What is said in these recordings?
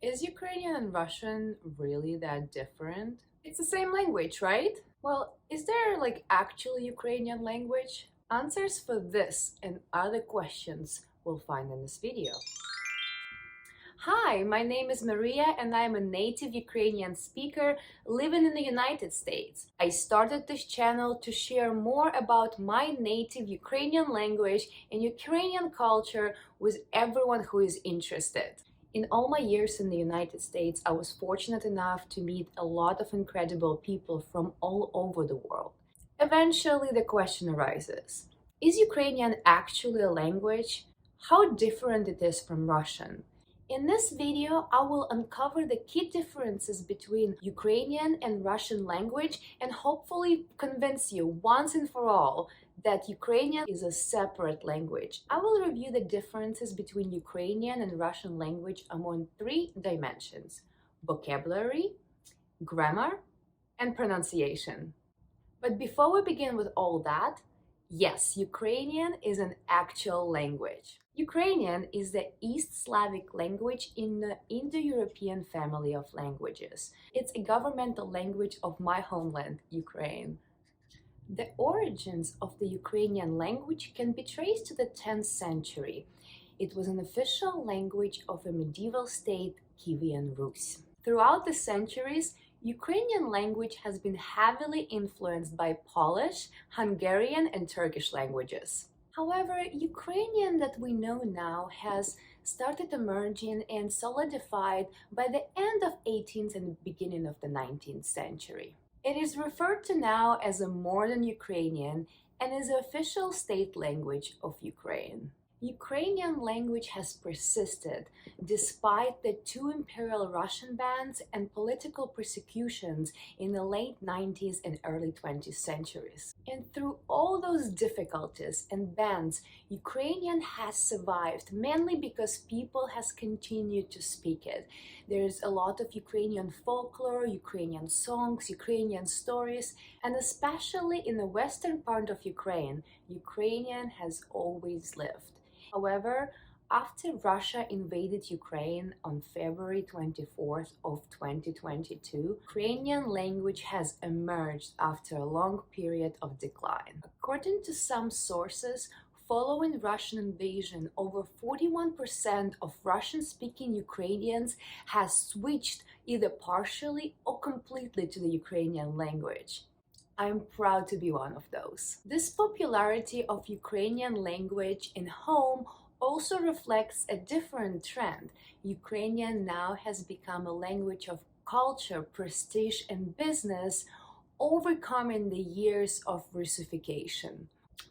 Is Ukrainian and Russian really that different? It's the same language, right? Well, is there like actual Ukrainian language? Answers for this and other questions we'll find in this video. Hi, my name is Maria and I'm a native Ukrainian speaker living in the United States. I started this channel to share more about my native Ukrainian language and Ukrainian culture with everyone who is interested. In all my years in the United States, I was fortunate enough to meet a lot of incredible people from all over the world. Eventually, the question arises, is Ukrainian actually a language? How different it is from Russian? In this video, I will uncover the key differences between Ukrainian and Russian language and hopefully convince you once and for all that Ukrainian is a separate language. I will review the differences between Ukrainian and Russian language among three dimensions: vocabulary, grammar, and pronunciation. But before we begin with all that, yes, Ukrainian is an actual language. Ukrainian is the East Slavic language in the Indo-European family of languages. It's a governmental language of my homeland, Ukraine. The origins of the Ukrainian language can be traced to the 10th century. It was an official language of a medieval state, Kievan Rus. Throughout the centuries, Ukrainian language has been heavily influenced by Polish, Hungarian, and Turkish languages. However, Ukrainian that we know now has started emerging and solidified by the end of 18th and beginning of the 19th century. It is referred to now as a modern Ukrainian and is the official state language of Ukraine. Ukrainian language has persisted despite the two imperial Russian bans and political persecutions in the late 19th and early 20th centuries. And through all those difficulties and bans, Ukrainian has survived mainly because people has continued to speak it. There's a lot of Ukrainian folklore, Ukrainian songs, Ukrainian stories, and especially in the western part of Ukraine, Ukrainian has always lived. However, after Russia invaded Ukraine on February 24th of 2022, Ukrainian language has emerged after a long period of decline. According to some sources, following Russian invasion, over 41% of Russian-speaking Ukrainians has switched either partially or completely to the Ukrainian language. I'm proud to be one of those. This popularity of Ukrainian language in home also reflects a different trend. Ukrainian now has become a language of culture, prestige, and business, overcoming the years of Russification.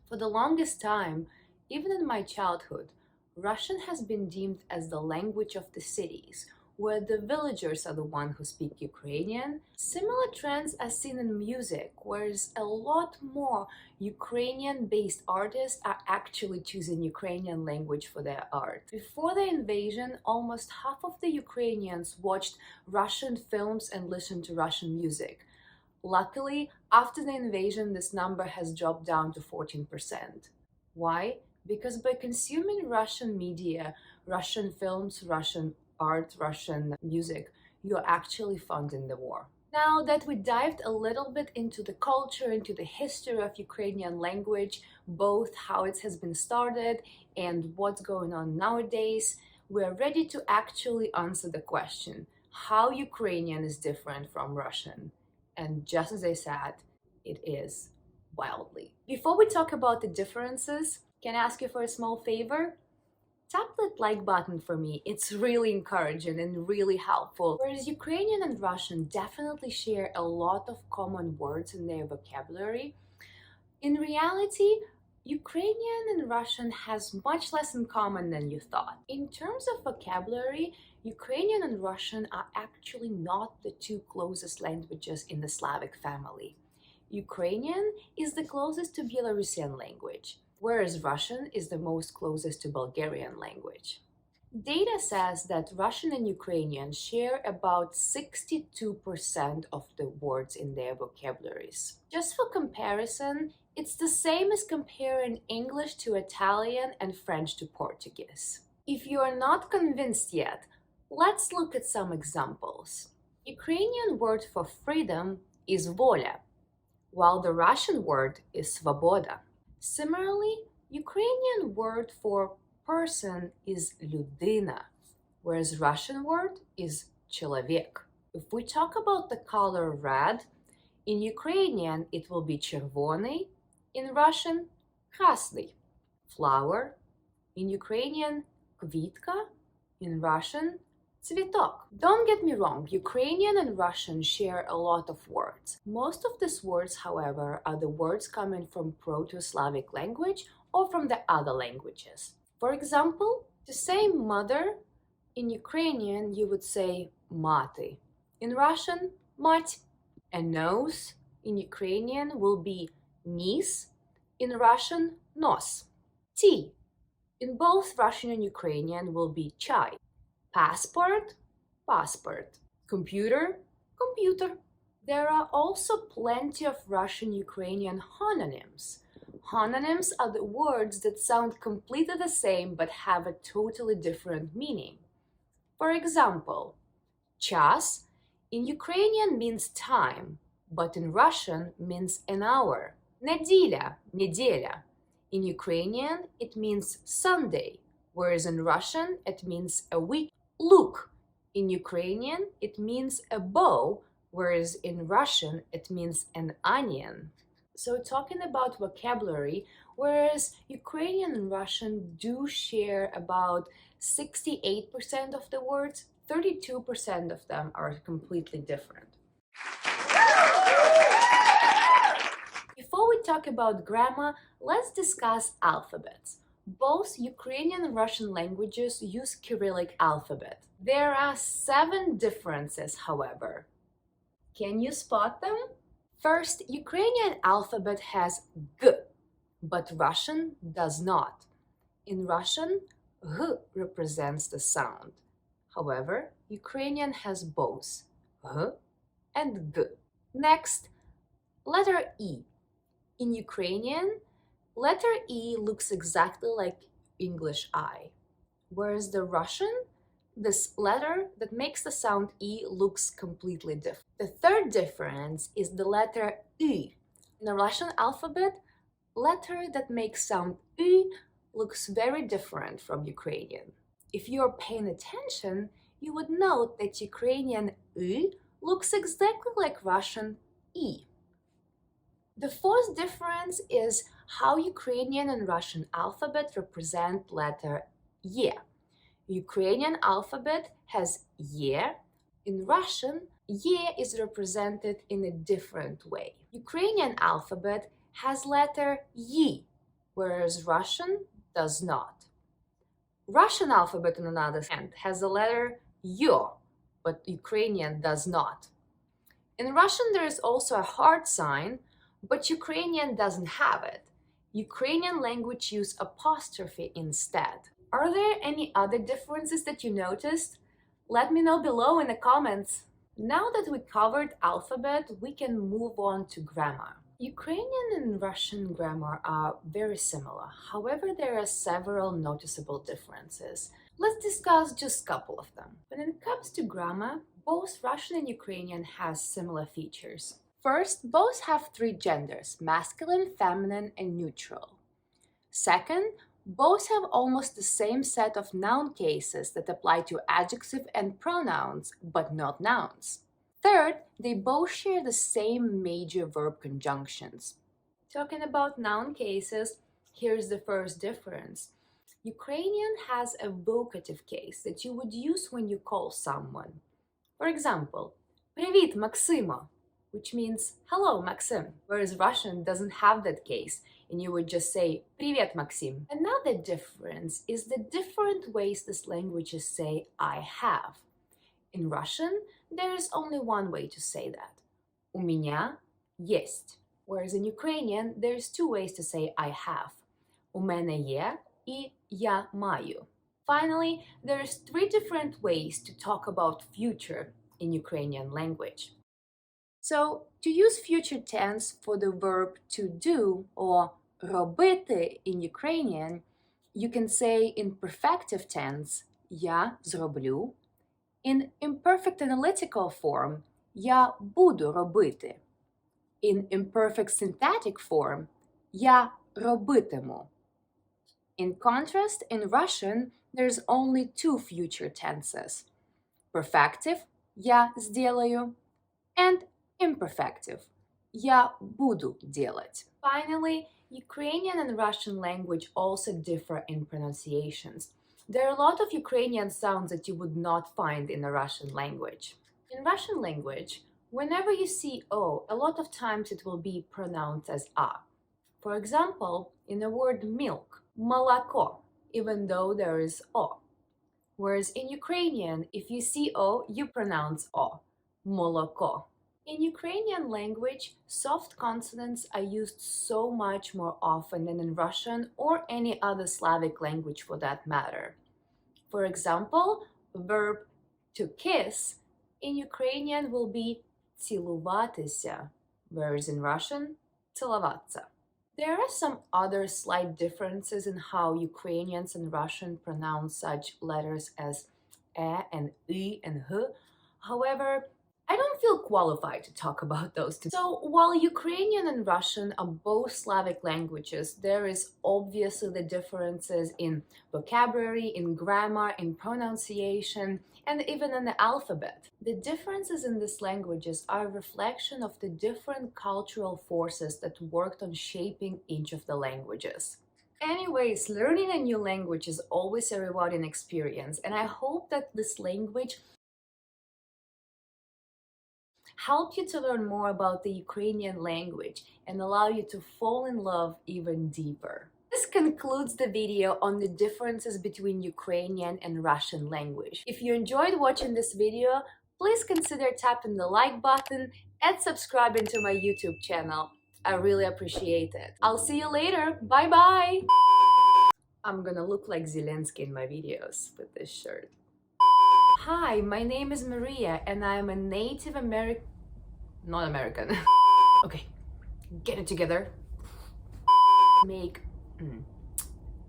For the longest time, even in my childhood, Russian has been deemed as the language of the cities, where the villagers are the ones who speak Ukrainian. Similar trends are seen in music, whereas a lot more Ukrainian-based artists are actually choosing Ukrainian language for their art. Before the invasion, almost half of the Ukrainians watched Russian films and listened to Russian music. Luckily, after the invasion, this number has dropped down to 14%. Why? Because by consuming Russian media, Russian films, Russian art, Russian music, you're actually funding the war. Now that we dived a little bit into the culture, into the history of Ukrainian language, both how it has been started and what's going on nowadays, we're ready to actually answer the question, how Ukrainian is different from Russian? And just as I said, it is wildly. Before we talk about the differences, can I ask you for a small favor? Tap that like button for me, it's really encouraging and really helpful. Whereas Ukrainian and Russian definitely share a lot of common words in their vocabulary, in reality, Ukrainian and Russian has much less in common than you thought. In terms of vocabulary, Ukrainian and Russian are actually not the two closest languages in the Slavic family. Ukrainian is the closest to Belarusian language, whereas Russian is the most closest to Bulgarian language. Data says that Russian and Ukrainian share about 62% of the words in their vocabularies. Just for comparison, it's the same as comparing English to Italian and French to Portuguese. If you are not convinced yet, Let's look at some examples. Ukrainian word for freedom is voля, while the Russian word is svoboda. Similarly, Ukrainian word for person is людина, whereas Russian word is человек. If we talk about the color red, in Ukrainian it will be червоный, in Russian красный. Flower, in Ukrainian квітка, in Russian цветок. Don't get me wrong, Ukrainian and Russian share a lot of words. Most of these words, however, are the words coming from Proto-Slavic language or from the other languages. For example, to say mother, in Ukrainian you would say mati. In Russian, мать. And nose, in Ukrainian will be nis, in Russian, nos. Tea, in both Russian and Ukrainian will be chai. Passport, passport. Computer, computer. There are also plenty of Russian-Ukrainian homonyms. Homonyms are the words that sound completely the same but have a totally different meaning. For example, час in Ukrainian means time, but in Russian means an hour. Неделя, неделя. In Ukrainian, it means Sunday, whereas in Russian, it means a week. Look, in Ukrainian, it means a bow, whereas in Russian, it means an onion. So talking about vocabulary, whereas Ukrainian and Russian do share about 68% of the words, 32% of them are completely different. Before we talk about grammar, let's discuss alphabets. Both Ukrainian and Russian languages use Cyrillic alphabet. There are 7 differences, however. Can you spot them? First, Ukrainian alphabet has G, but Russian does not. In Russian, G represents the sound. However, Ukrainian has both G and G. Next, letter E. In Ukrainian, letter E looks exactly like English I, whereas the Russian, this letter that makes the sound E looks completely different. The third difference is the letter Y. In the Russian alphabet, letter that makes sound Y looks very different from Ukrainian. If you're paying attention, you would note that Ukrainian Y looks exactly like Russian E. The fourth difference is how Ukrainian and Russian alphabet represent letter Y. Ukrainian alphabet has Y. In Russian, Y is represented in a different way. Ukrainian alphabet has letter Y, whereas Russian does not. Russian alphabet, on the other hand, has the letter Yo, but Ukrainian does not. In Russian, there is also a hard sign, but Ukrainian doesn't have it. Ukrainian language use apostrophe instead. Are there any other differences that you noticed? Let me know below in the comments. Now that we covered alphabet, we can move on to grammar. Ukrainian and Russian grammar are very similar. However, there are several noticeable differences. Let's discuss just a couple of them. When it comes to grammar, both Russian and Ukrainian has similar features. First, both have 3 genders, masculine, feminine, and neutral. Second, both have almost the same set of noun cases that apply to adjective and pronouns, but not nouns. Third, they both share the same major verb conjunctions. Talking about noun cases, here's the first difference. Ukrainian has a vocative case that you would use when you call someone. For example, Привіт, Максимо, which means hello, Maxim, whereas Russian doesn't have that case, and you would just say Привет, Maxim. Another difference is the different ways these languages say I have. In Russian, there is only one way to say that. У меня есть. Whereas in Ukrainian, there's 2 ways to say I have. У мене є і я маю. Finally, there's 3 different ways to talk about future in Ukrainian language. So, to use future tense for the verb to do or робити in Ukrainian, you can say in perfective tense я зроблю, In imperfect analytical form я буду робити. In imperfect syntactic form я робитиму. In contrast, in Russian, there's only two future tenses. Perfective я сделаю and imperfective я буду делать. Finally, Ukrainian and Russian language also differ in pronunciations. There are a lot of Ukrainian sounds that you would not find in the Russian language. In Russian language, whenever you see O, a lot of times it will be pronounced as A. For example, in the word milk, молоко, even though there is O. Whereas in Ukrainian, if you see O, you pronounce O, молоко. In Ukrainian language, soft consonants are used so much more often than in Russian or any other Slavic language for that matter. For example, verb to kiss in Ukrainian will be цілуватися, whereas in Russian, цілуватися. There are some other slight differences in how Ukrainians and Russian pronounce such letters as e and I and h. However, I don't feel qualified to talk about those two. So while Ukrainian and Russian are both Slavic languages, there is obviously the differences in vocabulary, in grammar, in pronunciation, and even in the alphabet. The differences in these languages are a reflection of the different cultural forces that worked on shaping each of the languages. Anyways, learning a new language is always a rewarding experience, and I hope that this language help you to learn more about the Ukrainian language and allow you to fall in love even deeper. This concludes the video on the differences between Ukrainian and Russian language. If you enjoyed watching this video, please consider tapping the like button and subscribing to my YouTube channel. I really appreciate it. I'll see you later. Bye bye! I'm gonna look like Zelensky in my videos with this shirt. Hi, my name is Maria and I'm a Native American... Not American. Okay, get it together. Make...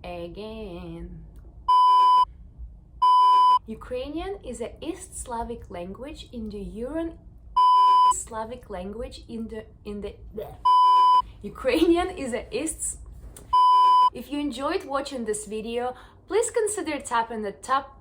Again. Ukrainian is a East Slavic language in the Slavic language in the Ukrainian is a East... If you enjoyed watching this video, please consider tapping the top